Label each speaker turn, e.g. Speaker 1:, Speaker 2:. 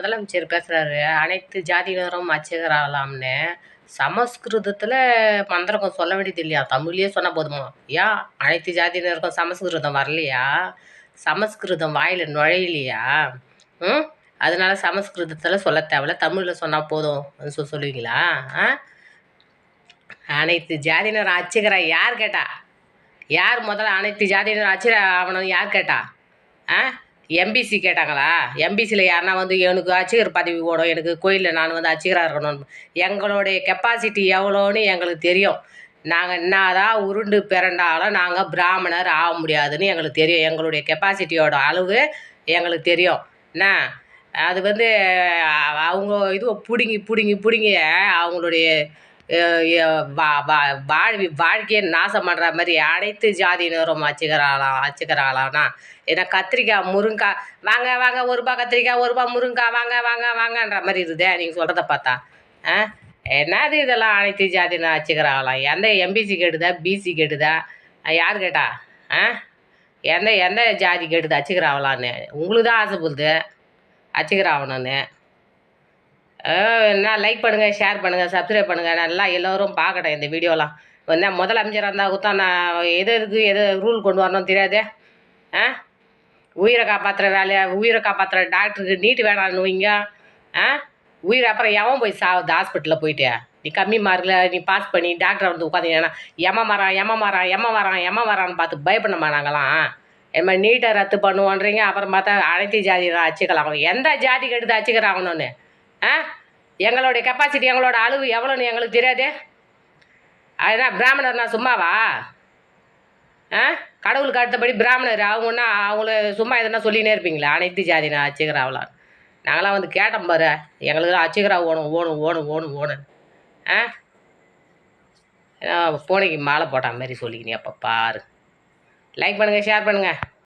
Speaker 1: முதலமைச்சர் பேசுறாரு, அனைத்து ஜாதியினரும் அர்ச்சகராகலாம்ன்னு. சமஸ்கிருதத்துல மந்திரகம் சொல்ல வேண்டியது இல்லையா? தமிழ்லயே சொன்னா போதுமா? ஏன் அனைத்து ஜாதியினருக்கும் சமஸ்கிருதம் வரலையா? சமஸ்கிருதம் வாயில நுழையலையா? ம். அதனால சமஸ்கிருதத்துல சொல்ல தேவையில்ல. தமிழ்ல சொன்னா போதும் சொல்லுவீங்களா? ஆ? அனைத்து ஜாதியினர் அர்ச்சகரா யார் கேட்டா? யார் முதல்ல அனைத்து ஜாதியினர் அர்ச்சகர் ஆவணும்னு யார் கேட்டா? ஆ? எம்பிசி கேட்டாங்களா? எம்பிசியில் யாருன்னா வந்து எனக்கு அர்ச்சகர் பதவி வேணும், எனக்கு கோயிலில் நான் வந்து அர்ச்சகராக இருக்கணும். எங்களுடைய கெப்பாசிட்டி எவ்வளோன்னு எங்களுக்கு தெரியும். நாங்கள் என்னதான் உருண்டு பிறண்டாலும் நாங்கள் பிராமணர் ஆக முடியாதுன்னு எங்களுக்கு தெரியும். எங்களுடைய கெப்பாசிட்டியோட அளவு எங்களுக்கு தெரியும். என்ன அது வந்து அவங்க இதுவை பிடுங்கி பிடுங்கி பிடுங்கி அவங்களுடைய வாழ்க்கையை நாசம் பண்ணுற மாதிரி அனைத்து ஜாதியினரும் அர்ச்சகராகலாம்னா ஏன்னா கத்திரிக்காய் முருங்காய் வாங்க வாங்க ஒரு ரூபா கத்திரிக்காய் ஒரு ரூபா முருங்காய் வாங்க வாங்க வாங்கன்ற மாதிரி இருக்குதே நீங்கள் சொல்கிறத பார்த்தா. ஆ என்னது இதெல்லாம் அனைத்து ஜாதியினர் அர்ச்சகராகலாம்? எந்த எம்பிசி கேட்டுதா பிசி கேட்டுதா? யார் கேட்டா? ஆ எந்த எந்த ஜாதி கேட்டுது அர்ச்சகராகலான்னு? உங்களுக்கு தான் ஆசைப்படுது அர்ச்சகராகணும்னு. என்ன லைக் பண்ணுங்கள், ஷேர் பண்ணுங்கள், சப்ஸ்கிரைப் பண்ணுங்கள். நல்லா எல்லோரும் பார்க்கட்டும் இந்த வீடியோலாம். என்ன முதலமைச்சராக இருந்தால் கொடுத்தா நான் எது ரூல் கொண்டு வரணும்னு தெரியாதே. ஆ உயிரை காப்பாற்றுற வேலையை உயிரை காப்பாற்றுற டாக்டருக்கு நீட்டு வேணான்னு வைங்க. ஆ உயிரை அப்புறம் எவன் போய் சாவுது ஹாஸ்பிட்டலில் போயிட்டு? நீ கம்மி மார்க்கில் நீ பாஸ் பண்ணி டாக்டரை வந்து உட்காந்தீங்கன்னா எம்ம வரான்னு பார்த்து பயப்படணுமா நாங்களாம்? இது மாதிரி நீட்டை ரத்து பண்ணுவோன்றீங்க, அப்புறம் பார்த்தா அனைத்து ஜாதியில் அர்ச்சகர் எந்த ஜாதி கெடுத்து அர்ச்சகர் ஆகணும்னு? ஆ எங்களுடைய கெப்பாசிட்டி எங்களோட அளவு எவ்வளோன்னு எங்களுக்கு தெரியாது. அதுதான் பிராமணர்னா சும்மாவா? ஆ கடவுளுக்கு அடுத்தபடி பிராமணர் அவங்கன்னா அவங்கள சும்மா எதனா சொல்லினே இருப்பீங்களா? அனைத்து ஜாதினா அர்ச்சகர் ஆகலாம். நாங்களாம் வந்து கேட்டோம் பாரு, எங்களுக்கு அர்ச்சகராக ஓணும். பூனைக்கு மாலை போட்ட மாதிரி சொல்லிக்கினே அப்போ பாரு. லைக் பண்ணுங்கள், ஷேர் பண்ணுங்கள்.